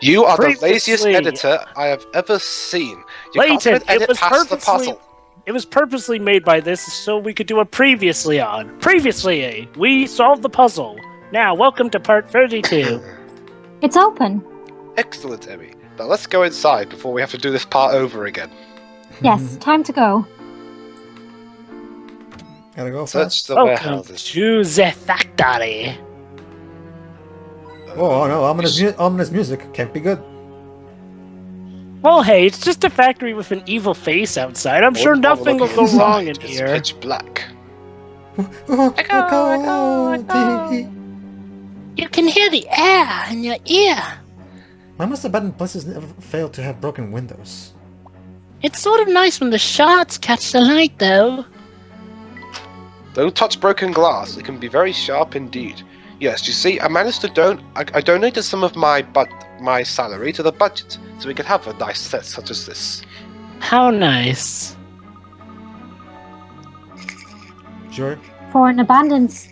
You are the laziest editor I have ever seen. You Layton, can't even edit past the puzzle. It was purposely made by this so we could do a previously on. Previously, we solved the puzzle. Now, welcome to part 32. It's open. Excellent, Emmy. Now let's go inside before we have to do this part over again. Yes, time to go. Gotta go Search fast. the Welcome warehouses. to the factory. Oh no, ominous music. Can't be good. Well, hey, it's just a factory with an evil face outside. I'm sure nothing will go wrong in It's here. pitch black. You can hear the air in your ear. My most abandoned places never failed to have broken windows. It's sort of nice when the shards catch the light, though. Don't touch broken glass. It can be very sharp indeed. Yes, you see, I managed to I donated some of my salary to the budget, so we could have a nice set such as this. How nice. Sure. For an abundance.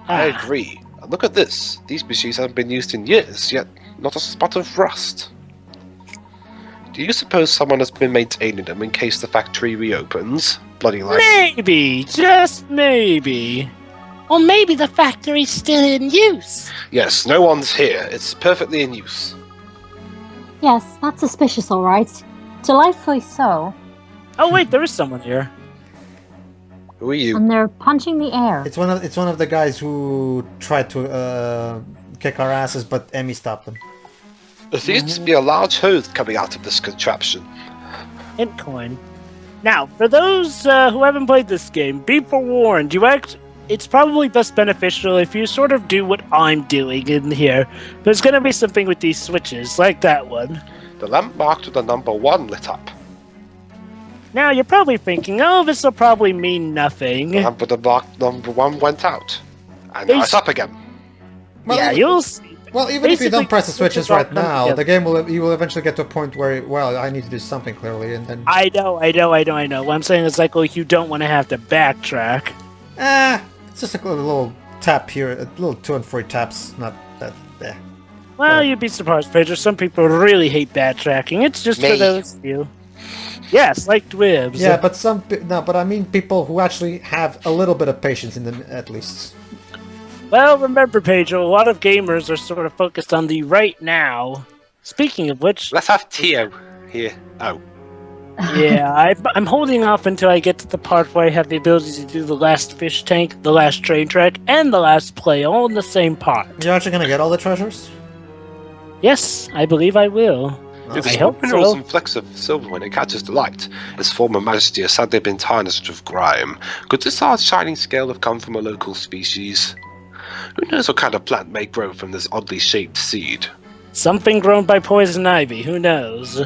I agree. And look at this. These machines haven't been used in years, yet not a spot of rust. Do you suppose someone has been maintaining them in case the factory reopens? Bloody life. Maybe, just maybe. Or maybe the factory's still in use. Yes, no one's here. It's perfectly in use. Yes, that's suspicious, all right. Delightfully so. Oh wait, there is someone here. Who are you? And they're punching the air. It's one of the guys who tried to kick our asses, but Emmy stopped them. There seems to be a large hose coming out of this contraption. Hint coin. Now, for those who haven't played this game, be forewarned. It's probably best beneficial if you sort of do what I'm doing in here. There's going to be something with these switches, like that one. The lamp marked with the number 1 lit up. Now, you're probably thinking, oh, this will probably mean nothing. The lamp with the marked number 1 went out. And now it's up again. Well, yeah, you'll see. Well, even if you don't press the switches right now, together. the game you will eventually get to a point where, well, I need to do something clearly, and then... I know. What I'm saying is, like, well, you don't want to have to backtrack. It's just a little tap here, a little 2 and 3 taps, not that, Well, you'd be surprised, Pedro. Some people really hate backtracking. It's just for those few. Yes, like Dwibs. Yeah, but but I mean people who actually have a little bit of patience in them, at least. Well, remember, Pedro, a lot of gamers are sort of focused on the right now. Speaking of which... Let's have Tio here. Oh. Yeah, I'm holding off until I get to the part where I have the ability to do the last fish tank, the last train track, and the last play all in the same part. You're actually gonna get all the treasures? Yes, I believe I will. It's I hope minerals so. and flecks of silver when it catches the light. Its former majesty has sadly been tarnished with grime. Could this hard shining scale have come from a local species? Who knows what kind of plant may grow from this oddly shaped seed? Something grown by poison ivy, who knows?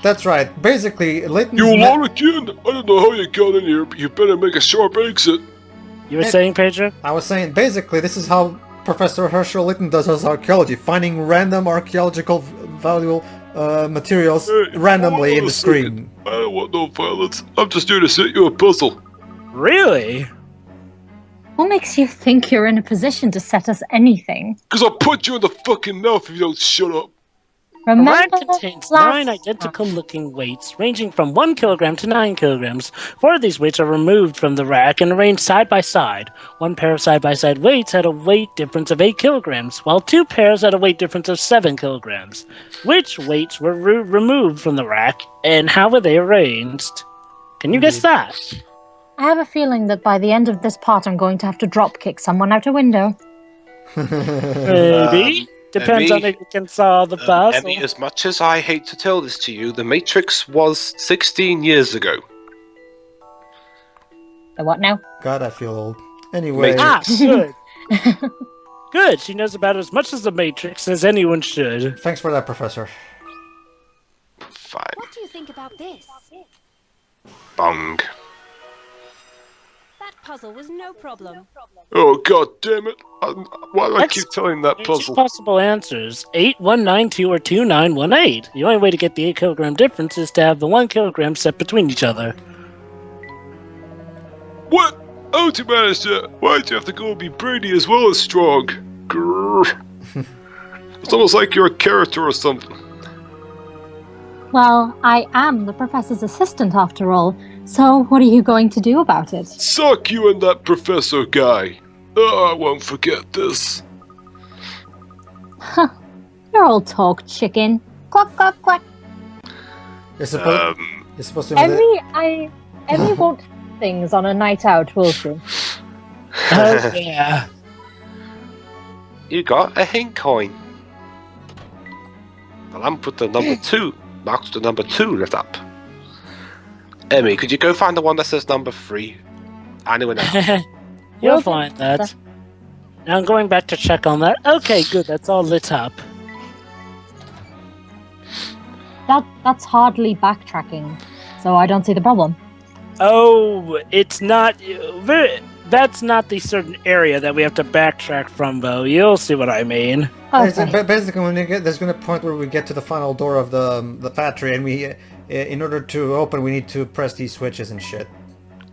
That's right. Basically, Layton... You again? I don't know how you got in here, but you better make a sharp exit. You were saying, Pedro? I was saying, basically, this is how Professor Herschel Layton does his archaeology, finding random archaeological valuable materials randomly in the screen. I don't want no violence. I'm just here to set you a puzzle. Really? What makes you think you're in a position to set us anything? Because I'll put you in the fucking mouth if you don't shut up. A Remember rack contains 9 identical-looking weights, ranging from 1 kilogram to 9 kilograms. 4 of these weights are removed from the rack and arranged side by side. 1 pair of side-by-side weights had a weight difference of 8 kilograms, while 2 pairs had a weight difference of 7 kilograms. Which weights were removed from the rack, and how were they arranged? Can you guess that? I have a feeling that by the end of this part I'm going to have to drop kick someone out a window. Maybe. Depends on if you can solve the puzzle. Emmy, as much as I hate to tell this to you, the Matrix was 16 years ago. The what now? God, I feel old. Anyway... Good. Good, she knows about as much as the Matrix as anyone should. Thanks for that, Professor. Fine. What do you think about this? Bong. That puzzle was no problem. Oh, god damn it. Why do I keep telling that There's puzzle? possible answers. 8192 or 2918. The only way to get the 8 kilogram difference is to have the 1 kilogram set between each other. What? How'd you manage that? Why'd you have to go and be brainy as well as strong? Grrr. It's almost like you're a character or something. Well, I am the professor's assistant after all, so what are you going to do about it? Suck you and that professor guy. Oh, I won't forget this. Huh. You're all talk, chicken. Cluck, cluck, cluck. You're supposed to... Emmy won't do things on a night out, will she? Oh, yeah. You got a hint coin. The lamp with the number 2 marked the number 2 lit up. Emmy, could you go find the one that says number 3? Anyone else? You'll find that. Now I'm going back to check on that. Okay, good. That's all lit up. That's hardly backtracking, so I don't see the problem. Oh, it's not... That's not the certain area that we have to backtrack from, though. You'll see what I mean. Okay. Basically, when you get, there's going to be a point where we get to the final door of the factory, and we, in order to open, we need to press these switches and shit.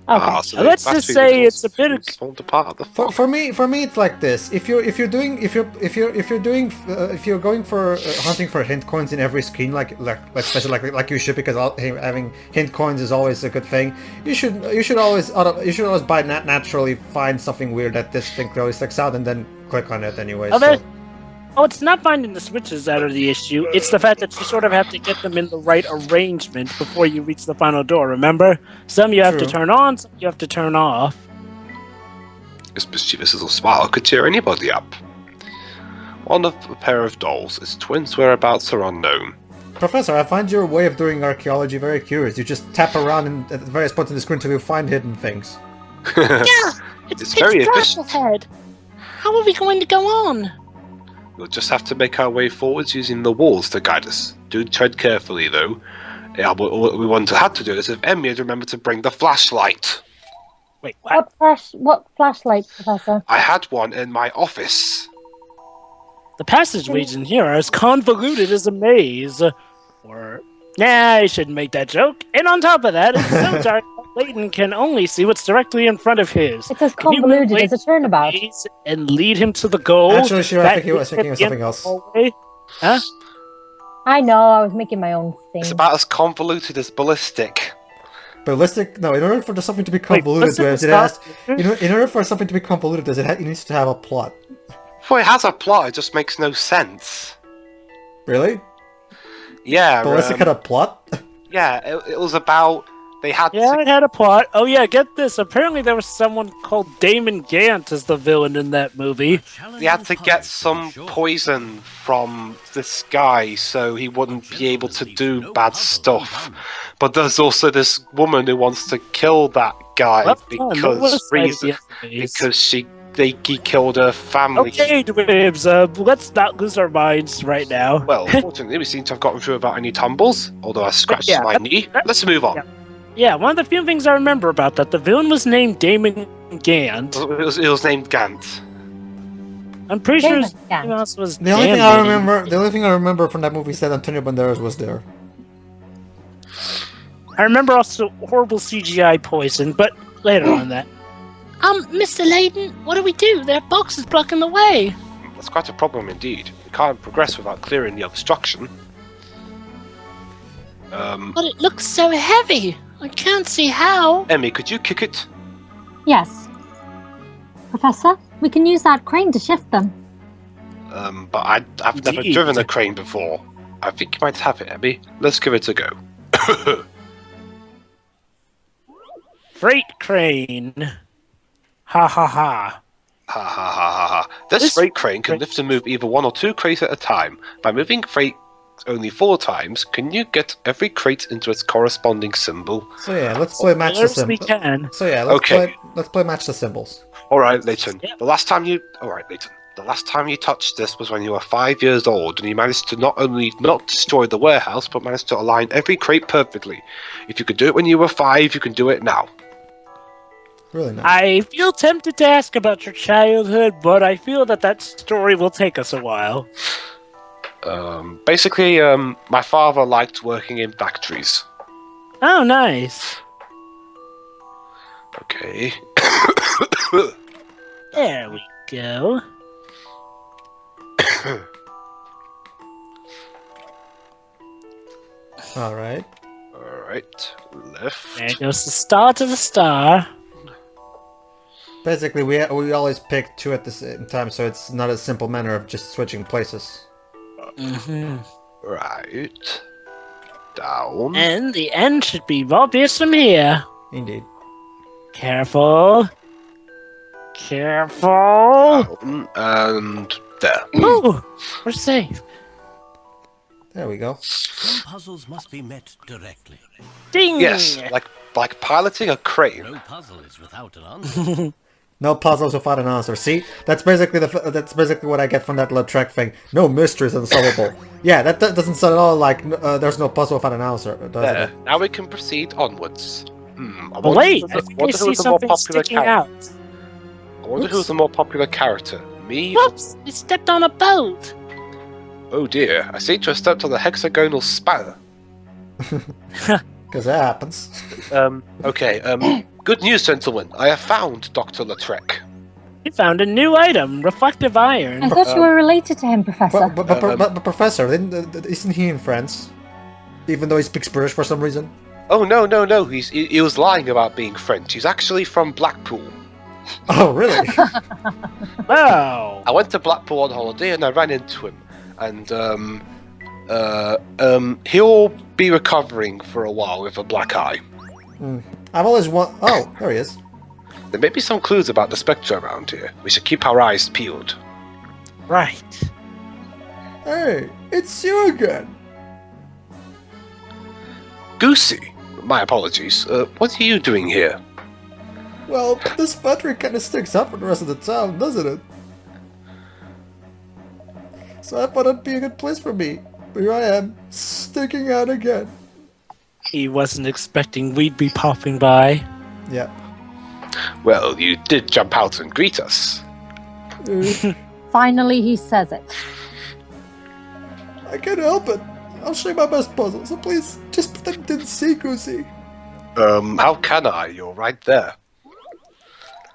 Okay. So Let's just say it's a bit of... formed a part of the For me, it's like this. If you're going for hunting for hint coins in every screen, like especially like you should, because having hint coins is always a good thing. You should always by naturally find something weird that this thing clearly sticks out, and then click on it anyway. Oh, it's not finding the switches that are the issue. It's the fact that you sort of have to get them in the right arrangement before you reach the final door, remember? Some you have to turn on, some you have to turn off. This mischievous little smile could cheer anybody up. One of a pair of dolls. Its twins' whereabouts are unknown. Professor, I find your way of doing archaeology very curious. You just tap around at various points in the screen until you find hidden things. Yeah, it's very pitch dark efficient. ahead. How are we going to go on? We'll just have to make our way forwards using the walls to guide us. Do tread carefully, though. Yeah, what we had to do is if Emmy had remembered to bring the flashlight. Wait, what? What flashlight, Professor? I had one in my office. The passageways in here are as convoluted as a maze. Or... Nah, I shouldn't make that joke. And on top of that, it's so dark that Layton can only see what's directly in front of his. It's as convoluted as a turnabout. And lead him to the goal. Actually, sure, I think he was thinking of something else. Huh? I know, I was making my own thing. It's about as convoluted as ballistic. Ballistic? No, in order for something to be convoluted, in order for something to be convoluted, it needs to have a plot. Well, it has a plot, it just makes no sense. Really? Yeah. Ballistic had a plot? Yeah, it was about... They had Yeah, to... it had a plot. Oh yeah, get this. Apparently there was someone called Damon Gant as the villain in that movie. They had to get some poison from this guy so he wouldn't be able to do bad stuff. But there's also this woman who wants to kill that guy because he killed her family. Okay, Dwebs, let's not lose our minds right now. Well, fortunately, we seem to have gotten through without any tumbles, although I scratched my knee. Let's move on. Yeah, one of the few things I remember about that, the villain was named Damon Gant. It was named Gant. I'm pretty sure his Gant. name also was The only thing I remember from that movie is that Antonio Banderas was there. I remember also horrible CGI poison, but later on that. Mr. Layton, what do we do? There are boxes blocking the way. That's quite a problem indeed. We can't progress without clearing the obstruction. But it looks so heavy. I can't see how. Emmy, could you kick it? Yes. Professor, we can use that crane to shift them. But I've never Indeed. driven a crane before. I think you might have it, Emmy. Let's give it a go. Freight crane. Ha ha ha. Ha ha ha ha ha. This freight crane can lift and move either 1 or 2 crates at a time. By moving freight only 4 times, can you get every crate into its corresponding symbol? So yeah, let's play match the Yes, we symbols. can. So yeah, let's play match the symbols. Alright, Layton. Yeah. The last time you touched this was when you were 5 years old, and you managed to not only not destroy the warehouse, but managed to align every crate perfectly. If you could do it when you were 5, you can do it now. Really nice. I feel tempted to ask about your childhood, but I feel that story will take us a while. Basically, my father liked working in factories. Oh, nice. Okay. There we go. Alright. Alright, left. There goes the star to the star. Basically, we always pick two at the same time, so it's not a simple matter of just switching places. Mm-hmm. Right. Down. And the end should be obvious from here. Indeed. Careful. Careful. Down, and there. Ooh, we're safe. There we go. Some puzzles must be met directly. Ding! Yes, like piloting a crane. No puzzle is without an answer. No puzzles without an answer. See, that's basically what I get from that Lautrec thing. No mystery is unsolvable. Yeah, that doesn't sound at all like there's no puzzle without an answer, does There. it? Now we can proceed onwards. I But wonder wait, who I think I wonder see who's the more something popular sticking character. out. I wonder Oops. who's the more popular character. Me? Whoops! I stepped on a boat! Oh dear, I seem to have stepped on a hexagonal spanner. Because that happens. Okay, good news, gentlemen. I have found Dr. Lautrec. You found a new item, reflective iron. I thought you were related to him, Professor. But Professor, isn't he in France? Even though he speaks British for some reason? Oh no, he was lying about being French. He's actually from Blackpool. Oh, really? Wow! I went to Blackpool on holiday and I ran into him. And he'll be recovering for a while with a black eye. I've always Oh, there he is. There may be some clues about the Spectre around here. We should keep our eyes peeled. Right. Hey, it's you again. Goosey, my apologies. What are you doing here? Well, this battery kind of sticks up for the rest of the town, doesn't it? So I thought it'd be a good place for me. But here I am, sticking out again. He wasn't expecting we'd be popping by. Yeah. Well, you did jump out and greet us. Finally, he says it. I can't help it. I'll show you my best puzzle, so please, just pretend you didn't see Goosey. How can I? You're right there.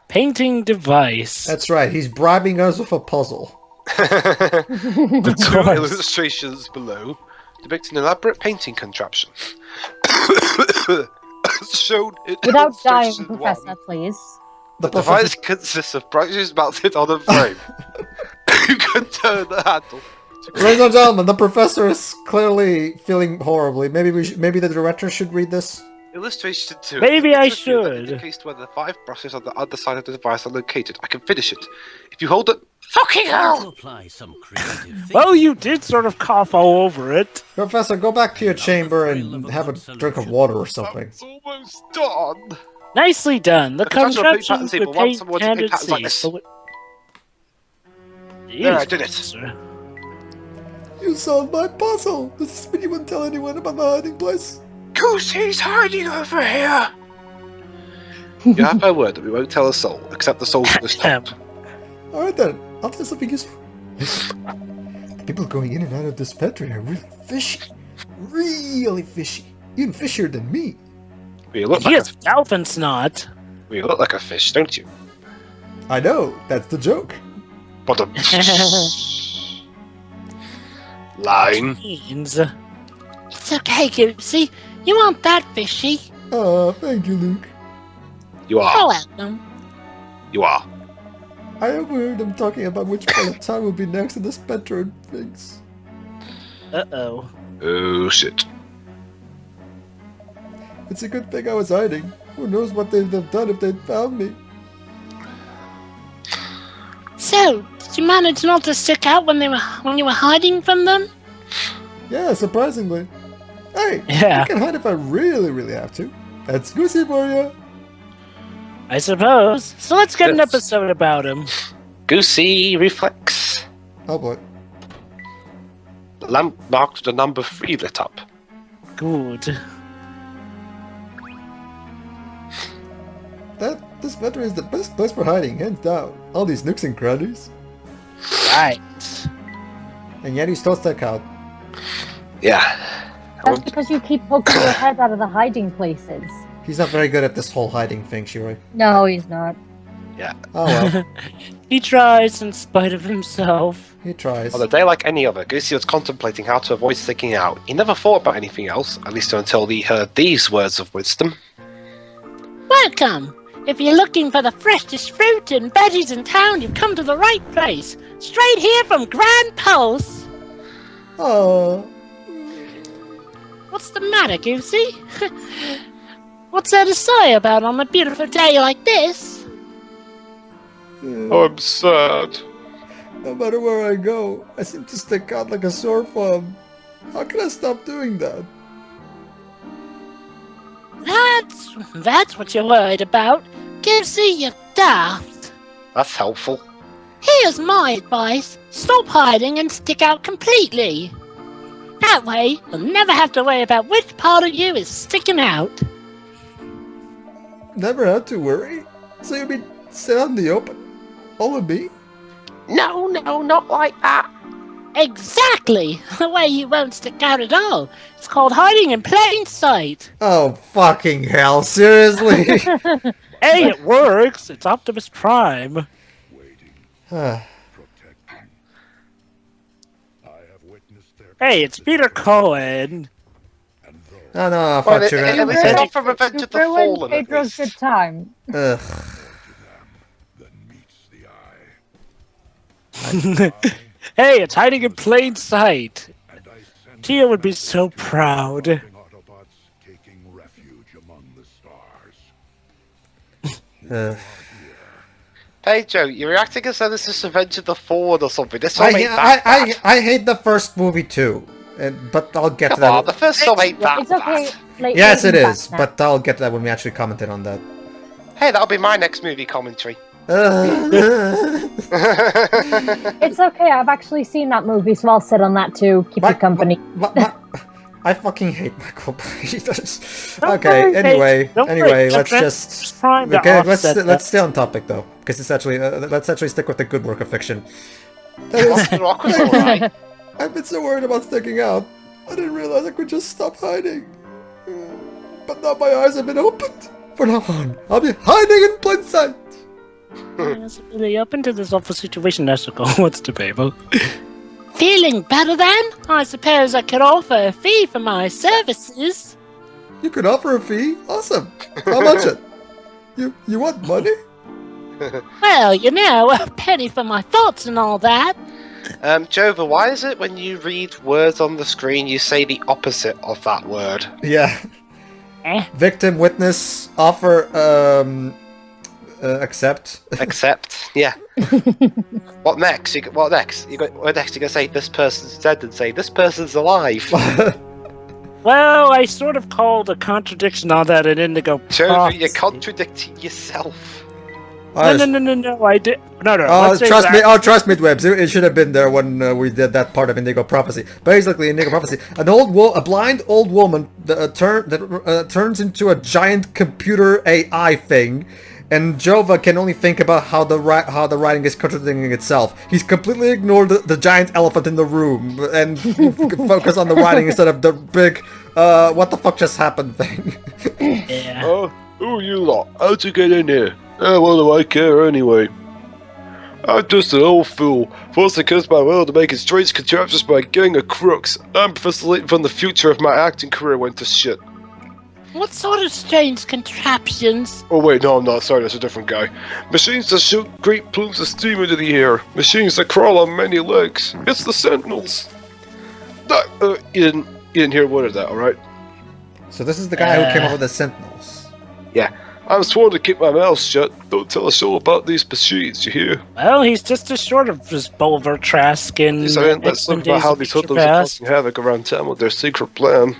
Painting device. That's right, he's bribing us with a puzzle. The two course. illustrations below depict an elaborate painting contraption. As shown in Without dying, illustration Professor, one, please. the device consists of brushes mounted on a frame. You can turn the handle. Ladies and gentlemen, the professor is clearly feeling horribly. Maybe the director should read this. Illustration 2. Maybe I It's a view that should. indicates where the 5 brushes on the other side of the device are located. I can finish it. If you hold it... Fucking To hell! apply some creative thinking. Well, you did sort of cough all over it. Professor, go back to your chamber and have a drink of water or something. It's almost done. Nicely done. The The contraption contraption pattern table would wants paint someone to paint handed patterns like C. this. but There, I did it. Sir. You solved my puzzle! This is when you won't tell anyone about my hiding place. Goosey's hiding over here! You have my word that we won't tell a soul, except the souls of this top. Alright then, I'll tell you something useful. Listen, people going in and out of this Spectre are really fishy. Really fishy. Even fishier than me. We look He like has dolphin snot. a fish, don't you? I know, that's the joke. But line. Beans. It's okay, Goosey. You aren't that fishy. Oh, thank you, Luke. You You're are. welcome. You are. I overheard them talking about which part of town will be next to the Spectre and things. Uh-oh. Oh shit. It's a good thing I was hiding. Who knows what they'd have done if they'd found me. So, did you manage not to stick out when you were hiding from them? Yeah, surprisingly. Hey, Yeah. I can hide if I really, really have to. That's Goosey for you. I suppose. So let's get an Yes. episode about him. Goosey reflex. Oh boy. The lamp marked the number 3 lit up. Good. This Spectre is the best place for hiding, hands down. All these nooks and crannies. Right. And yet he still stuck out. Yeah. That's because you keep poking your head out of the hiding places. He's not very good at this whole hiding thing, Shiroi. No, he's not. Yeah. Oh well, He tries in spite of himself. he tries. On a day like any other, Goosey was contemplating how to avoid sticking out. He never thought about anything else, at least until he heard these words of wisdom. Welcome! If you're looking for the freshest fruit and veggies in town, you've come to the right place. Straight here from Grand Pulse. Oh, What's the matter, Goosey? What's there to say about on a beautiful day like this? I'm sad. no matter where I go, I seem to stick out like a sore thumb. How can I stop doing that? That's what you're worried about. Goosey, you're daft. That's helpful. Here's my advice. Stop hiding and stick out completely. That way, you'll never have to worry about which part of you is sticking out. Never had to worry. So you mean sit out in the open? All of me? No, not like that. Exactly! The way you won't stick out at all. It's called hiding in plain sight. Oh, fucking hell, seriously? Hey, it works! It's Optimus Prime. Hey, it's Peter Cohen. Oh no, Well, fuck you. it's not from Revenge of the Ruined Fallen, at Pedro's least. good time. Ugh. Hey, it's hiding in plain sight. Tia would be so proud. Hey Joe, you're reacting as though this is Revenge of the Fallen or something. This I, film ain't that bad. I hate the first movie too, but I'll get to Come on, that. the first film ain't that It's okay. bad. Yes, it Layton's is, back now. but I'll get to that when we actually commented on that. Hey, that'll be my next movie commentary. It's okay. I've actually seen that movie, so I'll sit on that too. Keep you company. I fucking hate Michael Peters. Don't Okay, worry, anyway, don't worry, let's Trent. just Trying to okay. offset that. Let's stay on topic though, because it's actually let's actually stick with the good work of fiction. The Rock was alright. I've been so worried about sticking out. I didn't realize I could just stop hiding. But now my eyes have been opened. From now on, I'll be hiding in plain sight. Yes, really up into this awful situation, Nessicle. What's the paper? Feeling better then? I suppose I could offer a fee for my services. You could offer a fee? Awesome. How much it? You want money? Well, you know, a penny for my thoughts and all that. Jovah, why is it when you read words on the screen you say the opposite of that word? Yeah. Eh? Victim, witness, offer, accept. Accept, yeah. What next? What next? You're gonna say this person's dead and say this person's alive. Well, I sort of called a contradiction on that in Indigo Jovah, Prophecy. you're contradicting yourself. No, I did. No. Oh, let's say trust me! that- Oh, trust me, Dwebs. It should have been there when we did that part of Indigo Prophecy. Basically, Indigo Prophecy, a blind old woman turns into a giant computer AI thing, and Jovah can only think about how the writing is contradicting itself. He's completely ignored the giant elephant in the room and focus on the writing instead of the big what the fuck just happened thing. Yeah. Oh, who are you lot? How'd you get in here? What do I care anyway? I'm just an old fool, forced against my will to make strange contraptions by a gang of crooks. I'm Professor Layton from the future if my acting career went to shit. What sort of strange contraptions? Oh wait, no I'm not, sorry, that's a different guy. Machines that shoot great plumes of steam into the air. Machines that crawl on many legs. It's the Sentinels. You didn't hear a word of that, alright? So this is the guy who came up with the Sentinels. Yeah. I'm sworn to keep my mouth shut. Don't tell a soul about these machines, you hear? Well, he's just as short of just Bulver Trask in Yes, I mean, let's look about how these hoodlums are causing havoc around town with their secret plan.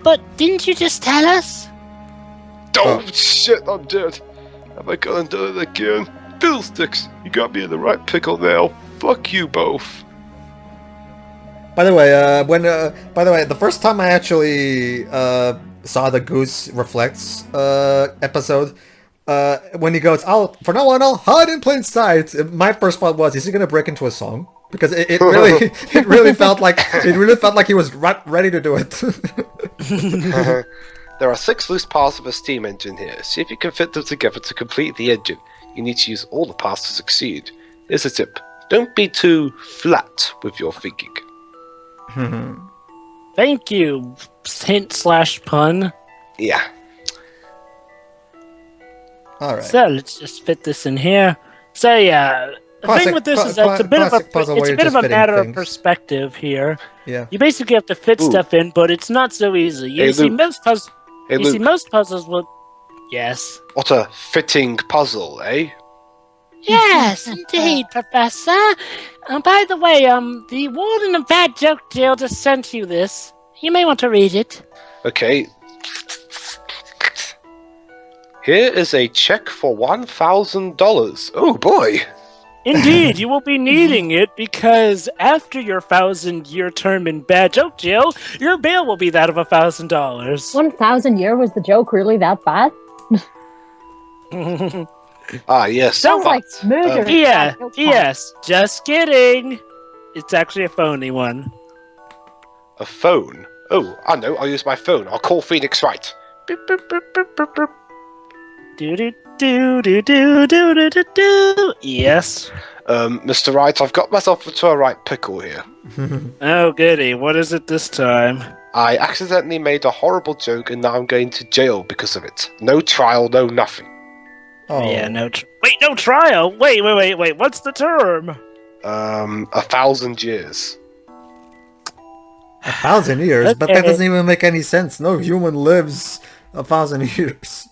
But didn't you just tell us? Oh, shit, I'm dead. Have I gone and done it again? Fiddlesticks, you got me in the right pickle now. Fuck you both. By the way, the first time I actually saw the Goose Reflects episode, when he goes, "For now on, I'll hide in plain sight," my first thought was, is he gonna break into a song? Because it really felt like he was ready to do it. There are 6 loose parts of a steam engine here. See if you can fit them together to complete the engine. You need to use all the parts to succeed. Here's a tip. Don't be too flat with your thinking. Thank you, hint/pun. Yeah. Alright. So let's just fit this in here. So yeah, the thing with this is that it's a bit of a matter of perspective here. Yeah. You basically have to fit stuff in, but it's not so easy. You see, most puzzles will. Yes. What a fitting puzzle, eh? Yes, indeed, Professor. By the way, the warden of Bad Joke Jail just sent you this. You may want to read it. Okay. Here is a check for $1,000. Oh boy! Indeed, you will be needing it because after your 1,000-year term in Bad Joke Jail, your bail will be that of $1,000. 1,000 year was the joke really that bad? Ah, yes. Sounds like murder. Yes, just kidding. It's actually a phony one. A phone? Oh, I know. I'll use my phone. I'll call Phoenix Wright. Beep, beep, beep, beep, beep, beep. Do. Yes. Mr. Wright, I've got myself into a right pickle here. Oh, goody. What is it this time? I accidentally made a horrible joke and now I'm going to jail because of it. No trial, no nothing. Oh. Yeah, no trial? Wait. What's the term? 1,000 years. 1,000 years? Okay. But that doesn't even make any sense. No human lives 1,000 years.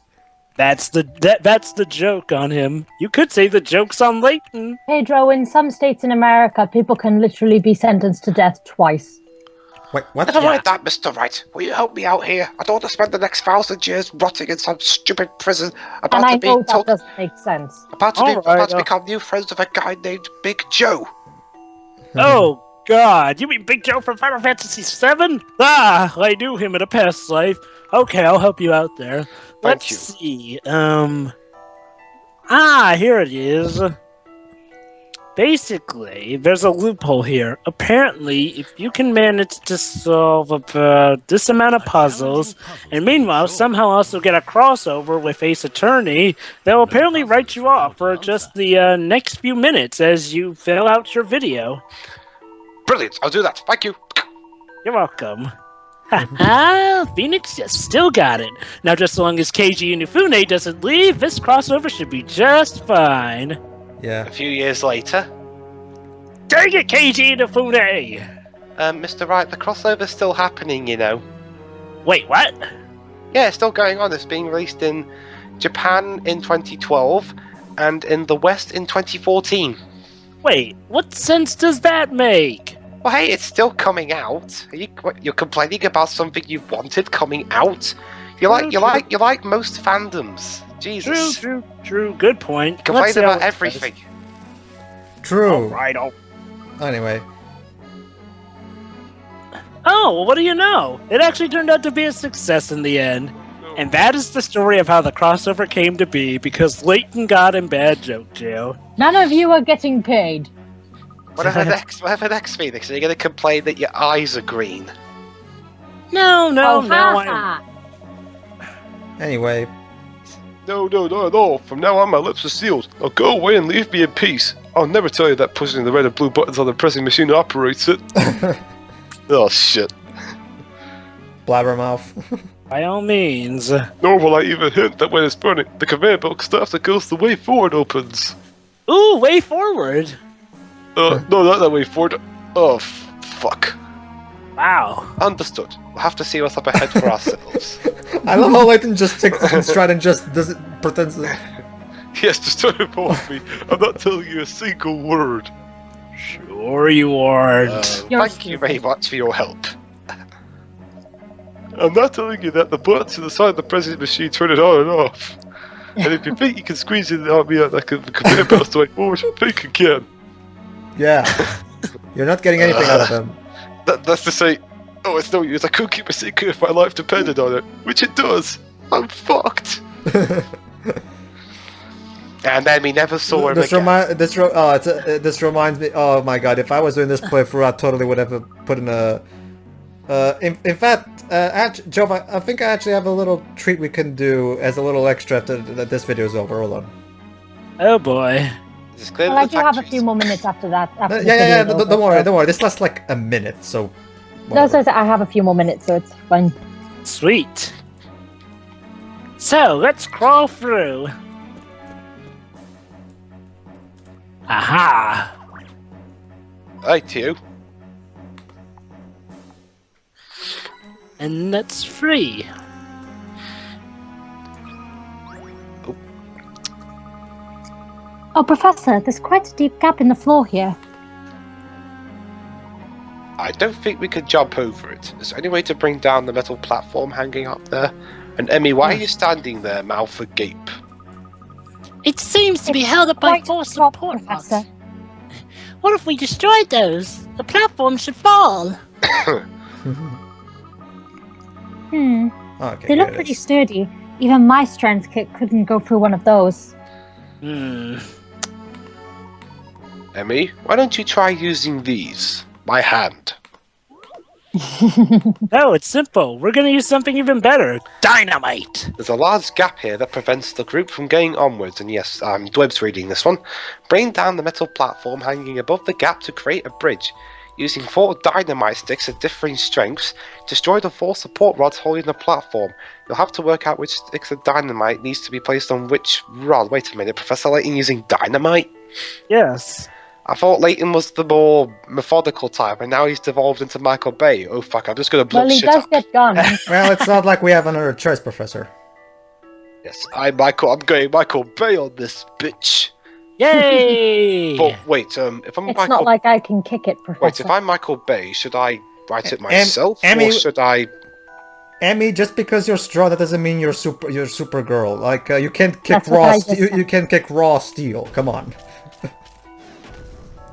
That's the joke on him. You could say the joke's on Layton. Pedro, in some states in America, people can literally be sentenced to death twice. Wait, what? Never mind that, Mr. Wright. Will you help me out here? I don't want to spend the next 1,000 years rotting in some stupid prison And I know that doesn't make sense. about to become new friends with a guy named Big Joe. Oh, God. You mean Big Joe from Final Fantasy VII? Ah, I knew him in a past life. Okay, I'll help you out there. Thank you. Let's see. Here it is. Basically, there's a loophole here. Apparently, if you can manage to solve about this amount of puzzles, and meanwhile somehow also get a crossover with Ace Attorney, they'll apparently write you off for just the next few minutes as you fill out your video. Brilliant, I'll do that. Thank you. You're welcome. Haha, Phoenix just still got it. Now, just as long as Keiji Inufune doesn't leave, this crossover should be just fine. Yeah. A few years later. Dang it, Keiji Inufune! Mr. Wright, the crossover's still happening, you know. Wait, what? Yeah, it's still going on. It's being released in Japan in 2012 and in the West in 2014. Wait, what sense does that make? Well, hey, it's still coming out. You're complaining about something you wanted coming out? You like most fandoms. Jesus. True. Good point. You complain about everything. True. Right. Anyway. Oh, well, what do you know? It actually turned out to be a success in the end. And that is the story of how the crossover came to be, because Layton got in Bad Joke Jail. None of you are getting paid. Whatever next, Phoenix? Are you going to complain that your eyes are green? No. Anyway. No. From now on, my lips are sealed. Now go away and leave me in peace. I'll never tell you that pushing the red and blue buttons on the pressing machine operates it. Oh, shit. Blabbermouth. By all means. Nor will I even hint that when it's burning, the conveyor belt stops and goes the way forward opens. Ooh, way forward. No, not that way forward. Oh, fuck. Wow. Understood. We'll have to see what's up ahead for ourselves. I love how Layton just takes it in stride and just pretends that... Yes, just don't involve me. I'm not telling you a single word. Sure you aren't. Thank you very much for your help. I'm not telling you that the buttons to the side of the pressing machine turn it on and off. And if you think you can squeeze it on me like the conveyor belt's the way forward, think again. Yeah. You're not getting anything out of him. That's to say, oh, it's no use. I couldn't keep a secret if my life depended on it, which it does. I'm fucked. And then we never saw him again. This reminds me. Oh my god! If I was doing this playthrough, I totally would have put in a In fact, Jovah, I think I actually have a little treat we can do as a little extra after this video is over. Hold on. Oh boy. It's clear Well, that I the do have a factories- few more minutes after that. After this Yeah. video is over, Don't worry, so- don't worry. This lasts like a minute, so. No, whatever. so I have a few more minutes, so it's fine. Sweet. So let's crawl through. Aha! Right, you. And that's free. Oh, Professor, there's quite a deep gap in the floor here. I don't think we could jump over it. Is there any way to bring down the metal platform hanging up there? And Emmy, why are you standing there, mouth agape? It seems to be It's held up by quite four top, support rods. Professor. What if we destroyed those? The platform should fall. Okay, They look here it pretty is. sturdy. Even my strength kit couldn't go through one of those. Emmy, why don't you try using these? My hand. No, it's simple. We're gonna use something even better. Dynamite! There's a large gap here that prevents the group from going onwards, and yes, Dweb's reading this one. Bring down the metal platform hanging above the gap to create a bridge. Using 4 dynamite sticks of differing strengths, destroy the 4 support rods holding the platform. You'll have to work out which sticks of dynamite needs to be placed on which rod. Wait a minute, Professor Layton using dynamite? Yes. I thought Layton was the more methodical type, and now he's devolved into Michael Bay. Oh fuck, I'm just gonna blow Well, he shit does up. get guns. Well, it's not like we have another choice, Professor. Yes, I'm going Michael Bay on this bitch. Yay! But wait, if I'm It's Michael not like I can kick it, Wait, Professor. if I'm Michael Bay, should I write it myself, Emmy- or should I? Emmy, just because you're strong, that doesn't mean you're Supergirl. Like you can't kick That's what raw. I just said. You can't kick raw steel. Come on.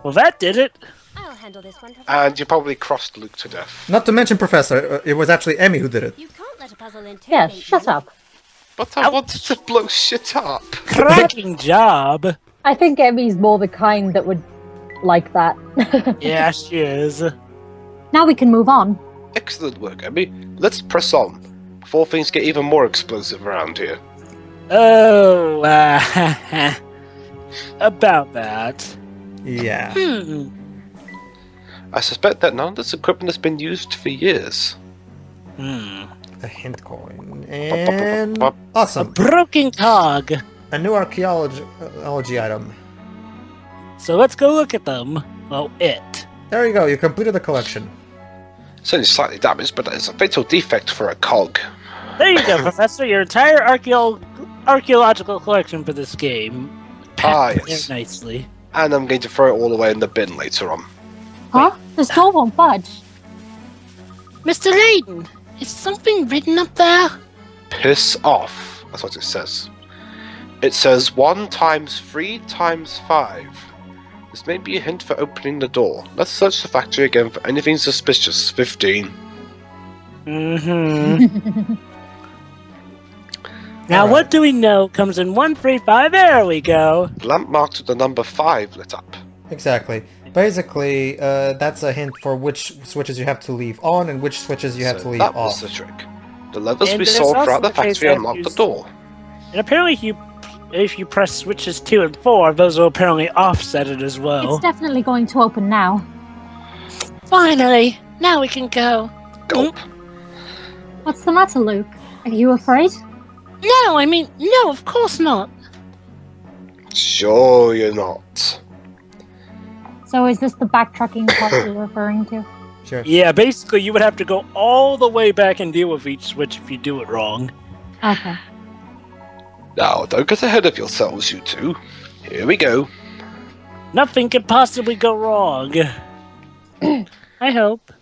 Well, that did it. I'll handle this one, Professor. And you probably crossed Luke to death. Not to mention, Professor, it was actually Emmy who did it. You can't let a puzzle Yeah, intimidate shut you. up. But I wanted to blow shit up. Cracking job. I think Emmy's more the kind that would like that. Yeah, she is. Now we can move on. Excellent work, Emmy. Let's press on before things get even more explosive around here. Oh, about that. Yeah. I suspect that none of this equipment has been used for years. A hint coin and A awesome. broken cog. A new archaeology item. So let's go look at them. Well, it. There you go. You completed the collection. It's only slightly damaged, but that is a fatal defect for a cog. There you go, Professor. Your entire archaeological collection for this game. Packed yes. there nicely. And I'm going to throw it all away in the bin later on. Huh? This door won't budge. Mr. Layton, is something written up there? Piss off. That's what it says. It says 1 times 3 times 5. This may be a hint for opening the door. Let's search the factory again for anything suspicious. 15. Now, Alright. what do we know comes in 135? There we go. The lamp marked with the number 5 lit up. Exactly. Basically, that's a hint for which switches you have to leave on and which switches you have So to leave that off. was the trick. The levers And we there's saw also throughout the the case factory I've unlocked the used- door. And apparently, if you press switches 2 and 4, those will apparently offset it as well. It's definitely going to open now. Finally, now we can go. Gulp. What's the matter, Luke? Are you afraid? No, I mean, no, of course not. Sure you're not. So is this the backtracking part you're referring to? Sure. Yeah, basically, you would have to go all the way back and deal with each switch if you do it wrong. Okay. Now, don't get ahead of yourselves, you two. Here we go. Nothing could possibly go wrong. I hope.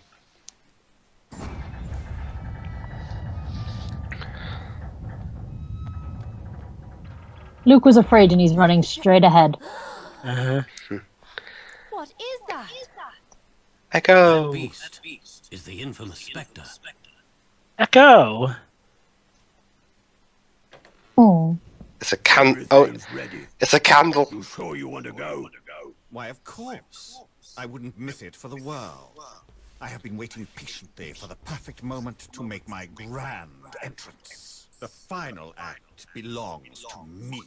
Luke was afraid and he's running straight ahead. Uh-huh. What is that? Echo. Beast is the infamous Spectre. Echo. Oh. It's a it's a candle. You sure you want to go? Why, of course. I wouldn't miss it for the world. I have been waiting patiently for the perfect moment to make my grand entrance. The final act belongs to me.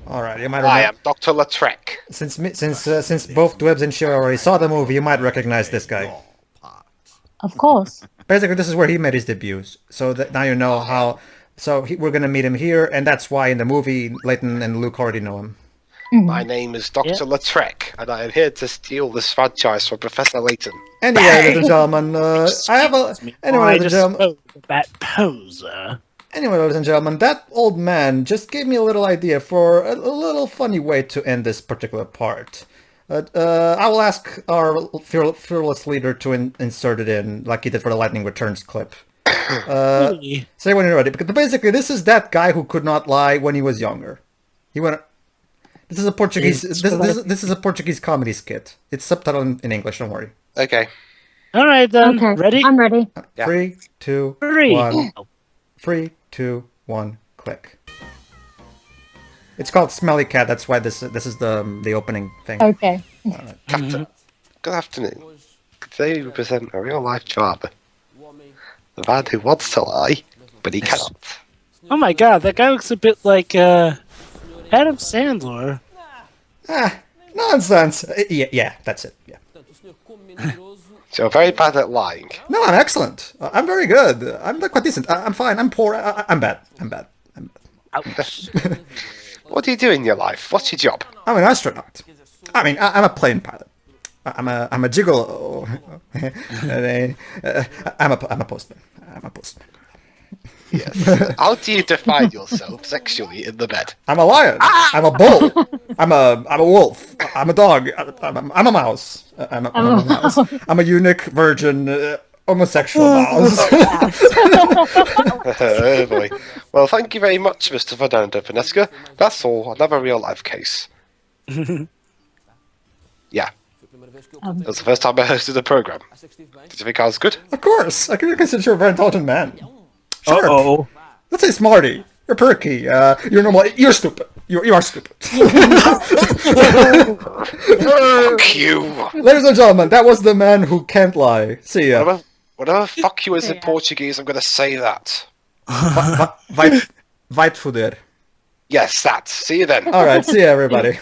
All right, you might I remember. am Dr. Lautrec. Since both Dwebs and Shira already saw the movie, you might recognize this guy. Your part. Of course. Basically, this is where he made his debut. So that now you know how. So we're gonna meet him here, and that's why in the movie, Layton and Luke already know him. My name is Dr. Yeah. Lautrec, and I am here to steal this franchise from Professor Layton. Anyway, ladies and gentlemen, I have a. Anyway, I ladies and just gentlemen. spoke of that poser. Anyway, ladies and gentlemen, that old man just gave me a little idea for a little funny way to end this particular part. I will ask our fearless leader to insert it in, like he did for the Lightning Returns clip. Really? Say when you're ready. Because basically, this is that guy who could not lie when he was younger. He went. This is a Portuguese. This is a Portuguese comedy skit. It's subtitled in English. Don't worry. Okay. All right then. Okay, Ready? I'm ready. Yeah. 3, 2, 3. 1. 3, 2, 1. Click. It's called Smelly Cat. That's why this is the opening thing. Okay. Captain, good afternoon. Today we present a real-life drama. The man who wants to lie, but he cannot. Oh my god, that guy looks a bit like Adam Sandler. Ah, nonsense. Yeah, that's it. Yeah. So you're very bad at lying. No, I'm excellent. I'm very good. I'm quite decent. I'm fine. I'm poor. I'm bad. I'm bad. Ouch. What do you do in your life? What's your job? I'm an astronaut. I mean, I'm a plane pilot. I'm a gigolo. I'm a postman. I'm a postman. Yes. How do you define yourself sexually in the bed? I'm a lion. I'm a bull. I'm a wolf. I'm a dog. I'm a mouse. I'm a mouse. I'm a eunuch, virgin, homosexual mouse. Oh boy. Well, thank you very much, Mr. Fernando Finesca. That's all. Another real-life case. Yeah. That was the first time I hosted a program. Did you think I was good? Of course. I can consider you a very intelligent man. Sure. Uh-oh. Let's say smarty. You're perky. You're normal. You're stupid. You are stupid. Fuck you! Ladies and gentlemen, that was the man who can't lie. See ya. Whatever fuck you is in Portuguese, I'm gonna say that. Vai te foder. Yes, that. See you then. Alright, see ya everybody.